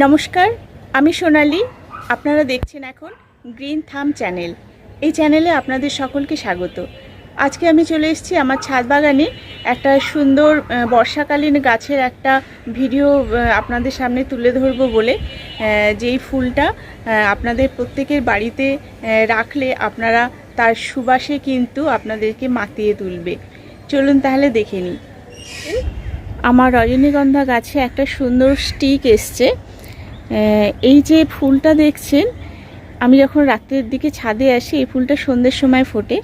নমস্কার, আমি সোনালি। আপনারা দেখছেন এখন গ্রিন থাম চ্যানেল। এই চ্যানেলে আপনাদের সকলকে স্বাগত। আজকে আমি চলে এসেছি আমার ছাদ বাগানে একটা সুন্দর বর্ষাকালীন গাছের একটা ভিডিও আপনাদের সামনে তুলে ধরবো বলে। যেই ফুলটা আপনাদের প্রত্যেকের বাড়িতে রাখলে আপনারা তার সুবাসে কিন্তু আপনাদেরকে মাতিয়ে তুলবে। চলুন তাহলে দেখে নিই। আমার রজনীগন্ধা গাছে একটা সুন্দর স্টিক এসছে। এই যে ফুলটা দেখছেন, আমি যখন রাত্রের দিকে ছাদে আসি, এই ফুলটা সন্ধ্যের সময় ফোটে।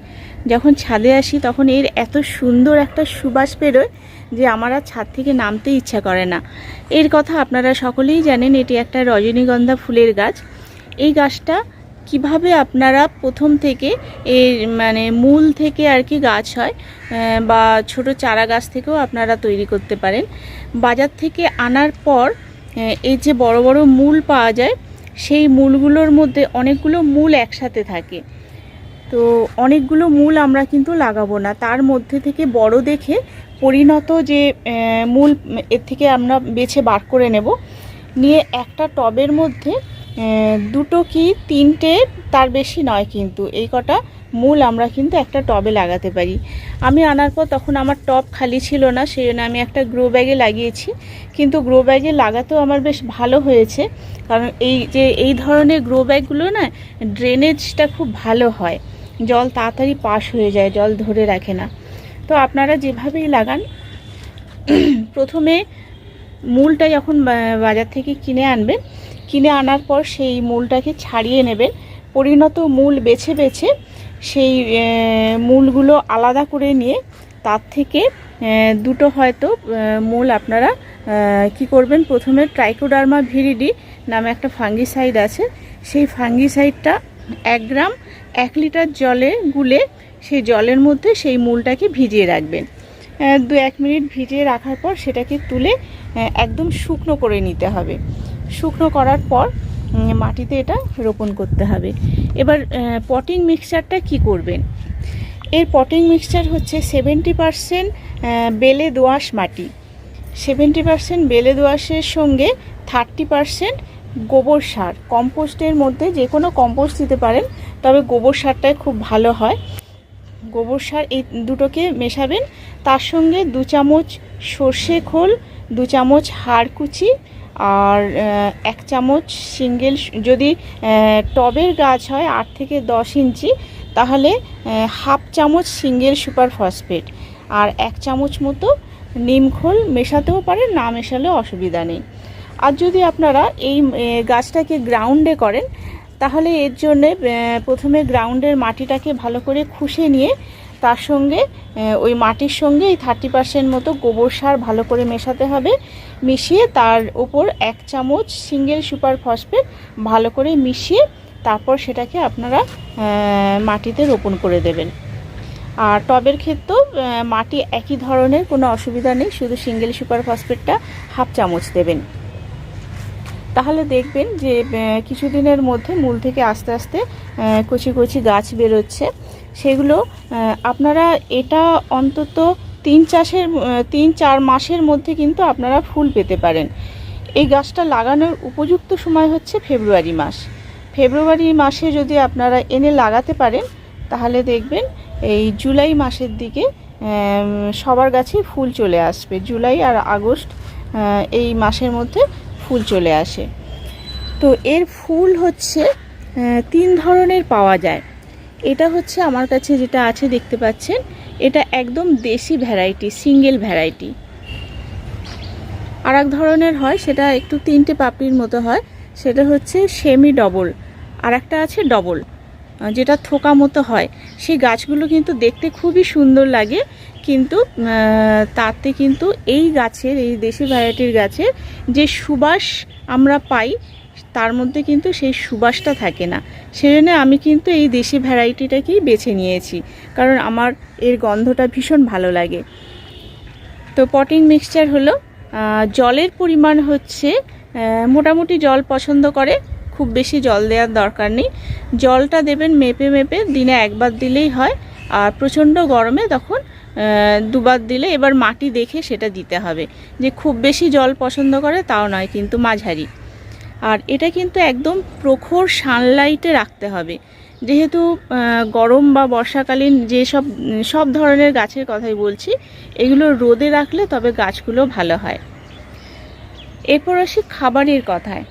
যখন ছাদে আসি তখন এর এত সুন্দর একটা সুবাস বেরোয় যে আমার আর ছাদ থেকে নামতে ইচ্ছা করে না। এর কথা আপনারা সকলেই জানেন, এটি একটা রজনীগন্ধা ফুলের গাছ। এই গাছটা কিভাবে আপনারা প্রথম থেকে এর মূল থেকে আর কি গাছ হয়, বা ছোট চারা গাছ থেকেও আপনারা তৈরি করতে পারেন। বাজার থেকে আনার পর এই যে বড় বড় মূল পাওয়া যায়, সেই মূলগুলোর মধ্যে অনেকগুলো মূল একসাথে থাকে। তো অনেকগুলো মূল আমরা কিন্তু লাগাবো না, তার মধ্যে থেকে বড় দেখে পরিণত যে মূল, এর থেকে আমরা বেছে বার করে নেব। নিয়ে একটা টবের মধ্যে দুটো কি তিনটে, তার বেশি নয় কিন্তু, এই কটা মূল আমরা কিন্তু একটা টবে লাগাতে পারি। আমি আনার পর তখন আমার টব খালি ছিল না, সেই জন্য আমি একটা গ্রো ব্যাগে লাগিয়েছি। কিন্তু গ্রো ব্যাগে লাগাতেও আমার বেশ ভালো হয়েছে, কারণ এই ধরনের গ্রো ব্যাগগুলো না, ড্রেনেজটা খুব ভালো হয়, জল তাড়াতাড়ি পাস হয়ে যায়, জল ধরে রাখে না। তো আপনারা যেভাবেই লাগান, প্রথমে মূলটা যখন বাজার থেকে কিনে আনবেন, কিনে আনার পর সেই মূলটাকে ছাড়িয়ে নেবেন। পরিণত মূল বেছে বেছে সেই মূলগুলো আলাদা করে নিয়ে তার থেকে দুটো হয়তো মূল আপনারা কি করবেন, প্রথমে ট্রাইকোডার্মা ভিরিডি নামে একটা ফাঙ্গিসাইড আছে, সেই ফাঙ্গিসাইডটা 1 গ্রাম 1 লিটার জলে গুলে সেই জলের মধ্যে সেই মূলটাকে ভিজিয়ে রাখবেন। 2-1 মিনিট ভিজিয়ে রাখার পর সেটাকে তুলে একদম শুকনো করে নিতে হবে। শুকনো করার পর মাটিতে এটা রোপণ করতে হবে। এবার পটিং মিক্সচারটা কি করবেন? এর পটিং মিক্সচার হচ্ছে 70% বেলে দোআঁশ মাটি, 70% বেলে দোআঁশের সঙ্গে 30% গোবর সার। কম্পোস্টের মধ্যে যে কোনো কম্পোস্ট দিতে পারেন, তবে গোবর সারটাই খুব ভালো হয়। গোবর সার এই দুটোকে মেশাবেন। তার সঙ্গে 2 চামচ সর্ষে খোল, 2 চামচ হাড় কুচি, আর 1 চামচ সিঙ্গেল, যদি টবের গাছ হয় 8 থেকে 10 ইঞ্চি, তাহলে 1/2 চামচ সিঙ্গেল সুপার ফসফেট, আর 1 চামচ মতো নিমখোল মেশাতেও পারেন, না মেশালেও অসুবিধা নেই। আর যদি আপনারা এই গাছটাকে গ্রাউন্ডে করেন, তাহলে এর জন্যে প্রথমে গ্রাউন্ডের মাটিটাকে ভালো করে খুশে নিয়ে তার সঙ্গে ওই মাটির সঙ্গে এই 30% মতো গোবর সার ভালো করে মেশাতে হবে। মিশিয়ে তার উপর 1 চামচ সিঙ্গেল সুপার ফসফেট ভালো করে মিশিয়ে তারপর সেটাকে আপনারা মাটিতে রোপণ করে দেবেন। আর টবের ক্ষেত্রেও মাটি একই ধরনের, কোনো অসুবিধা নেই, শুধু সিঙ্গেল সুপার ফসফেটটা 1/2 চামচ দেবেন। তাহলে দেখবেন যে কিছুদিনের মধ্যে মূল থেকে আস্তে আস্তে কচি কচি গাছ বেরোচ্ছে। সেগুলো আপনারা এটা অন্তত 3-4 মাসের মধ্যে কিন্তু আপনারা ফুল পেতে পারেন। এই গাছটা লাগানোর উপযুক্ত সময় হচ্ছে ফেব্রুয়ারি মাস। ফেব্রুয়ারি মাসে যদি আপনারা এনে লাগাতে পারেন, তাহলে দেখবেন এই জুলাই মাসের দিকে সবার গাছেই ফুল চলে আসবে। জুলাই আর আগস্ট এই মাসের মধ্যে ফুল চলে আসে। তো এর ফুল হচ্ছে 3 ধরনের পাওয়া যায়। এটা হচ্ছে আমার কাছে যেটা আছে দেখতে পাচ্ছেন, এটা একদম দেশি ভ্যারাইটি, সিঙ্গেল ভ্যারাইটি। আর এক ধরনের হয়, সেটা একটু 3টে পাপড়ির মতো হয়, সেটা হচ্ছে সেমি ডবল। আর একটা আছে ডবল, যেটা থোকা মতো হয়। সেই গাছগুলো কিন্তু দেখতে খুবই সুন্দর লাগে, কিন্তু তাতে কিন্তু এই গাছের, এই দেশি ভ্যারাইটির গাছের যে সুবাস আমরা পাই, তার মধ্যে কিন্তু সেই সুবাসটা থাকে না। সেজন্য আমি কিন্তু এই দেশি ভ্যারাইটিটাকেই বেছে নিয়েছি, কারণ আমার এর গন্ধটা ভীষণ ভালো লাগে। তো পটিং মিক্সচার হলো, জলের পরিমাণ হচ্ছে মোটামুটি জল পছন্দ করে, খুব বেশি জল দেওয়ার দরকার নেই। জলটা দেবেন মেপে মেপে, দিনে 1 বার দিলেই হয়। আর প্রচণ্ড গরমে তখন 2 বার দিলে, এবার মাটি দেখে সেটা দিতে হবে, যে খুব বেশি জল পছন্দ করে তাও নয়, কিন্তু মাঝারি। আর এটা কিন্তু একদম প্রখর সানলাইটে রাখতে হবে, যেহেতু গরম বা বর্ষাকালীন সব ধরনের গাছের কথাই বলছি, এগুলো রোদে রাখলে তবে গাছগুলো ভালো হয়। এরপর আসি খাবারের কথায়।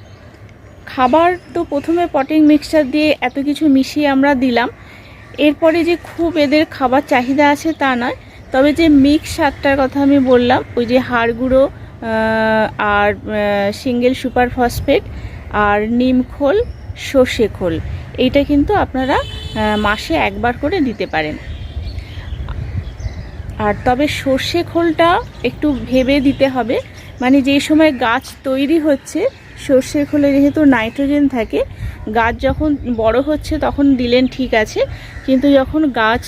খাবার তো প্রথমে পটিং মিক্সচার দিয়ে এত কিছু মিশিয়ে আমরা দিলাম, এরপরে যে খুব এদের খাবার চাহিদা আছে তা নয়, তবে যে মিক্স সারটার কথা আমি বললাম, ওই যে হাড় গুঁড়ো আর সিঙ্গেল সুপার ফসফেট আর নিম খোল, সর্ষে খোল, এইটা কিন্তু আপনারা মাসে একবার করে দিতে পারেন। আর তবে সর্ষে খোলটা একটু ভেবে দিতে হবে, মানে যেই সময় গাছ তৈরি হচ্ছে সর্ষের খোলে যেহেতু নাইট্রোজেন থাকে, গাছ যখন বড় হচ্ছে তখন দিলেন ঠিক আছে, কিন্তু যখন গাছ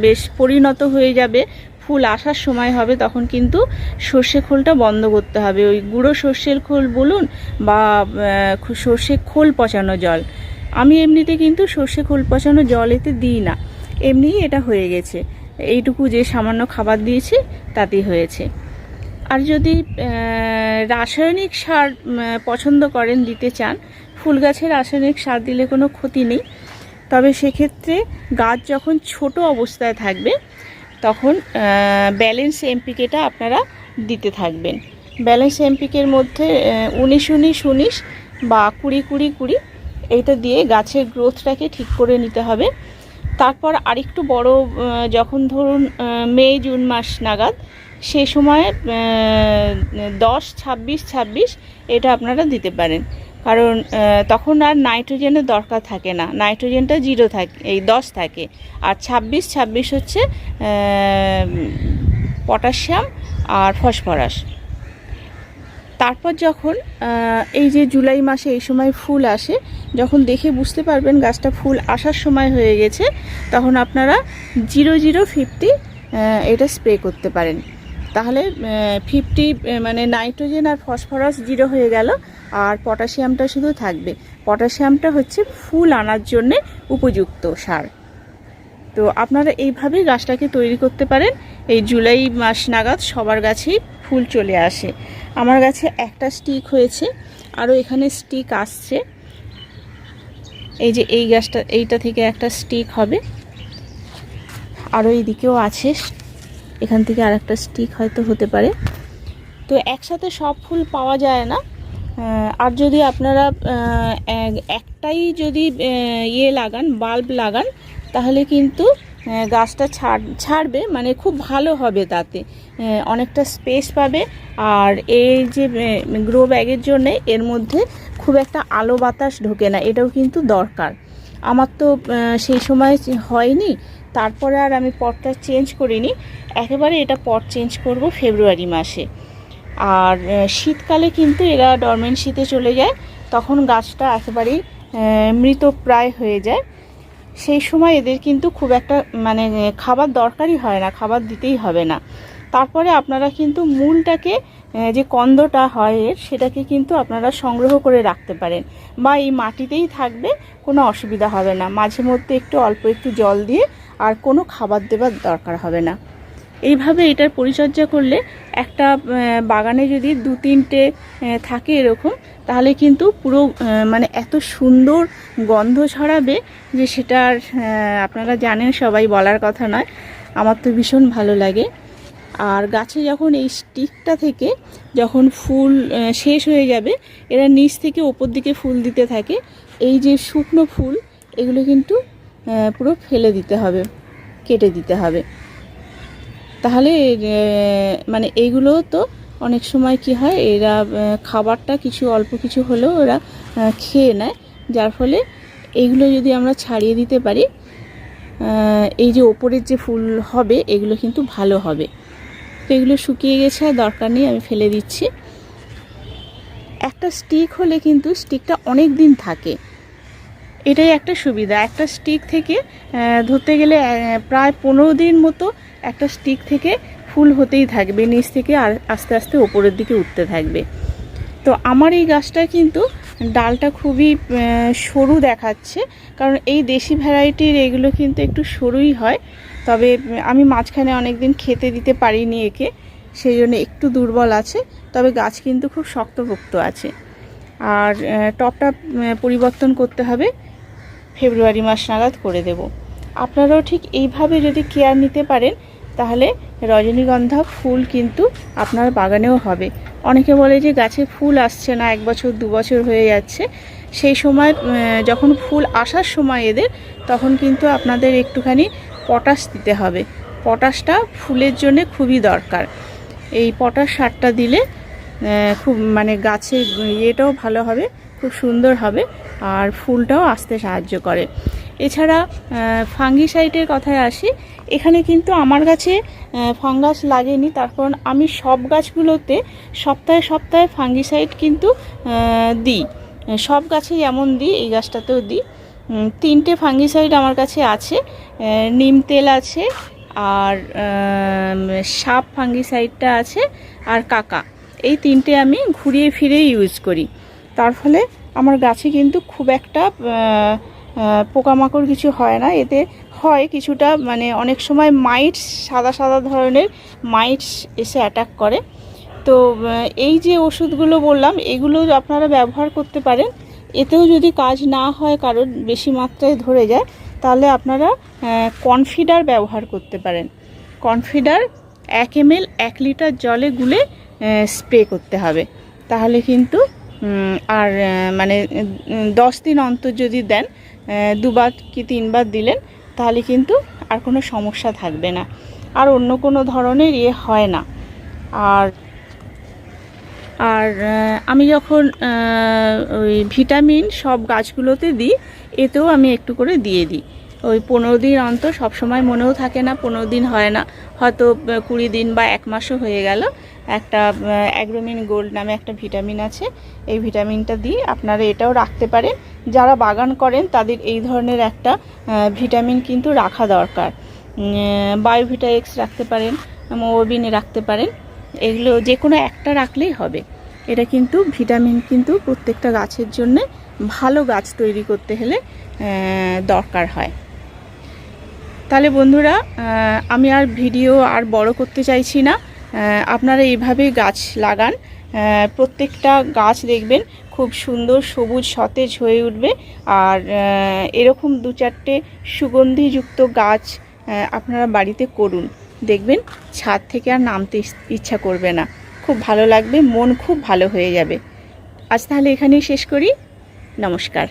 বেশ পরিণত হয়ে যাবে, ফুল আসার সময় হবে, তখন কিন্তু সর্ষে খোলটা বন্ধ করতে হবে। ওই গুঁড়ো সর্ষের খোল বলুন বা সর্ষে খোল পচানো জল, আমি এমনিতে কিন্তু সর্ষে খোল পচানো জল এতে দিই না, এমনিই এটা হয়ে গেছে, এইটুকু যে সামান্য খাবার দিয়েছি তাতেই হয়েছে। আর যদি রাসায়নিক সার পছন্দ করেন, দিতে চান, ফুল গাছে রাসায়নিক সার দিলে কোনো ক্ষতি নেই, তবে সেক্ষেত্রে গাছ যখন ছোট অবস্থায় থাকবে তখন ব্যালেন্স এমপিকেটা আপনারা দিতে থাকবেন। ব্যালেন্স এমপিকের মধ্যে 19-19-19 বা 20-20-20 এইটা দিয়ে গাছের গ্রোথটাকে ঠিক করে নিতে হবে। তারপর আরেকটু বড়, যখন ধরুন মে জুন মাস নাগাদ, সেই সময় 10-26-26 এটা আপনারা দিতে পারেন, কারণ তখন আর নাইট্রোজেনের দরকার থাকে না, নাইট্রোজেনটা 0 থাকে, এই 10 থাকে, আর 26-26 হচ্ছে পটাশিয়াম আর ফসফরাস। তারপর যখন এই যে জুলাই মাসে এই সময় ফুল আসে, যখন দেখে বুঝতে পারবেন গাছটা ফুল আসার সময় হয়ে গেছে, তখন আপনারা 00-50 এটা স্প্রে করতে পারেন। তাহলে 50 মানে নাইট্রোজেন আর ফসফরাস 0 হয়ে গেল, আর পটাশিয়ামটা শুধু থাকবে। পটাশিয়ামটা হচ্ছে ফুল আনার জন্যে উপযুক্ত সার। তো আপনারা এইভাবেই গাছটাকে তৈরি করতে পারেন। এই জুলাই মাস নাগাদ সবার গাছেই ফুল চলে আসে। আমার গাছে একটা স্টিক হয়েছে, আরও এখানে স্টিক আসছে। এই যে এই গাছটা, এইটা থেকে একটা স্টিক হবে, আরও এইদিকেও আছে, এখান থেকে আর একটা স্টিক হয়তো হতে পারে। তো একসাথে সব ফুল পাওয়া যায় না, আর যদি আপনারা একটাই যদি লাগান, বাল্ব লাগান, তাহলে কিন্তু গাছটা ছাড়বে, মানে খুব ভালো হবে, তাতে অনেকটা স্পেস পাবে। আর এই যে গ্রো ব্যাগের জন্যে এর মধ্যে খুব একটা আলো বাতাস ঢোকে না, এটাও কিন্তু দরকার। আমার তো সেই সময় হয়নি, তারপরে আর আমি পটটা চেঞ্জ করিনি, একেবারে এটা পট চেঞ্জ করব ফেব্রুয়ারি মাসে। আর শীতকালে কিন্তু এরা ডরমেন্সিতে চলে যায়, তখন গাছটা একেবারেই মৃতপ্রায় হয়ে যায়। সেই সময় এদের কিন্তু খুব একটা মানে খাবার দরকারই হয় না, খাবার দিতেই হবে না। তারপরে আপনারা কিন্তু মূলটাকে, যে কন্দটা হয় এর, সেটাকে কিন্তু আপনারা সংগ্রহ করে রাখতে পারেন, বা এই মাটিতেই থাকবে, কোনো অসুবিধা হবে না। মাঝে মধ্যে একটু অল্প একটু জল দিয়ে, আর কোনো খাবার দেবার দরকার হবে না। এইভাবে এটার পরিচর্যা করলে একটা বাগানে যদি 2-3টে থাকে এরকম, তাহলে কিন্তু পুরো মানে এত সুন্দর গন্ধ ছড়াবে যে সেটার আপনারা জানেন, সবাই বলার কথা নয়, আমার তো ভীষণ ভালো লাগে। আর গাছে যখন এই স্টিকটা থেকে যখন ফুল শেষ হয়ে যাবে, এরা নিচ থেকে ওপর দিকে ফুল দিতে থাকে। এই যে শুকনো ফুল, এগুলো কিন্তু পুরো ফেলে দিতে হবে, কেটে দিতে হবে। তাহলে মানে এইগুলো তো অনেক সময় কি হয়, এরা খাবারটা কিছু অল্প কিছু হলেও এরা খেয়ে নেয়, যার ফলে এইগুলো যদি আমরা ছাড়িয়ে দিতে পারি, এই যে ওপরের যে ফুল হবে এগুলো কিন্তু ভালো হবে। তো এগুলো শুকিয়ে গেছে, আর দরকার নেই, আমি ফেলে দিচ্ছি। একটা স্টিক হলে কিন্তু স্টিকটা অনেক দিন থাকে, এটাই একটা সুবিধা। একটা স্টিক থেকে ধরতে গেলে প্রায় 15 দিন মতো একটা স্টিক থেকে ফুল হতেই থাকবে, নিচ থেকে আর আস্তে আস্তে ওপরের দিকে উঠতে থাকবে। তো আমার এই গাছটা কিন্তু ডালটা খুবই সরু দেখাচ্ছে, কারণ এই দেশি ভ্যারাইটির এগুলো কিন্তু একটু সরুই হয়। তবে আমি মাঝখানে অনেক দিন খেতে দিতে পারিনি একে, সেই জন্য একটু দুর্বল আছে, তবে গাছ কিন্তু খুব শক্তপোক্ত আছে। আর টবটা পরিবর্তন করতে হবে, ফেব্রুয়ারি মাস নাগাদ করে দেব। আপনারাও ঠিক এইভাবে যদি কেয়ার নিতে পারেন তাহলে রজনীগন্ধা ফুল কিন্তু আপনার বাগানেও হবে। অনেকে বলে যে গাছে ফুল আসছে না, 1 বছর 2 বছর হয়ে যাচ্ছে। সেই সময় যখন ফুল আসার সময় এদের, তখন কিন্তু আপনাদের একটুখানি পটাশ দিতে হবে। পটাশটা ফুলের জন্য খুবই দরকার। এই পটাশ সারটা দিলে খুব মানে গাছের ইয়েটাও ভালো হবে, খুব সুন্দর হবে, আর ফুলটাও আসতে সাহায্য করে। এছাড়া ফাঙ্গিসাইডের কথায় আসি, এখানে কিন্তু আমার গাছে ফাঙ্গাস লাগেনি, তার কারণ আমি সব গাছগুলোতে সপ্তাহে সপ্তাহে ফাঙ্গিসাইড কিন্তু দিই। সব গাছে যেমন দিই এই গাছটাতেও দিই। 3টে ফাঙ্গিসাইড আমার কাছে আছে, নিম তেল আছে, আর সাপ ফাঙ্গিসাইডটা আছে, আর কাকা। এই 3টে আমি ঘুরিয়ে ফিরে ইউজ করি। তার ফলে আমার গাছে কিন্তু খুব একটা পোকামাকড় কিছু হয় না। এতে হয় কিছুটা মানে অনেক সময় মাইটস, সাদা সাদা ধরনের মাইটস এসে অ্যাটাক করে। তো এই যে ওষুধগুলো বললাম এগুলো আপনারা ব্যবহার করতে পারেন। এতেও যদি কাজ না হয়, কারণ বেশি মাত্রায় ধরে যায়, তাহলে আপনারা কনফিডার ব্যবহার করতে পারেন। কনফিডার 1 ml 1 লিটার জলে গুলে স্প্রে করতে হবে। তাহলে কিন্তু আর মানে 10 দিন অন্তর যদি দেন, 2 বার কি 3 বার দিলেন, তাহলে কিন্তু আর কোনো সমস্যা থাকবে না, আর অন্য কোনো ধরনের ইয়ে হয় না। আর আমি যখন ওই ভিটামিন সব গাছগুলোতে দিই, এতেও আমি একটু করে দিয়ে দিই। ওই 15 দিন অন্তর, সবসময় মনেও থাকে না, 15 দিন হয় না, হয়তো 20 দিন বা 1 মাসও হয়ে গেল। একটা অ্যাগ্রোমিন গোল্ড নামে একটা ভিটামিন আছে, এই ভিটামিনটা দিই। আপনারা এটাও রাখতে পারেন। যারা বাগান করেন তাদের এই ধরনের একটা ভিটামিন কিন্তু রাখা দরকার। বায়োভিটা এক্স রাখতে পারেন, মোবিন রাখতে পারেন, এগুলো যে কোনো একটা রাখলেই হবে। এটা কিন্তু ভিটামিন কিন্তু প্রত্যেকটা গাছের জন্য ভালো গাছ তৈরি করতে হলে দরকার হয়। তাহলে বন্ধুরা, আমি আর ভিডিও আর বড় করতে চাইছি না। আপনারা এইভাবেই গাছ লাগান। প্রত্যেকটা গাছ দেখবেন খুব সুন্দর সবুজ সতেজ হয়ে উঠবে। আর এরকম 2-4টে সুগন্ধিযুক্ত গাছ আপনারা বাড়িতে করুন, দেখবেন ছাদ থেকে আর নামতে ইচ্ছা করবে না, খুব ভালো লাগবে, মন খুব ভালো হয়ে যাবে। আজ তাহলে এখানেই শেষ করি। নমস্কার।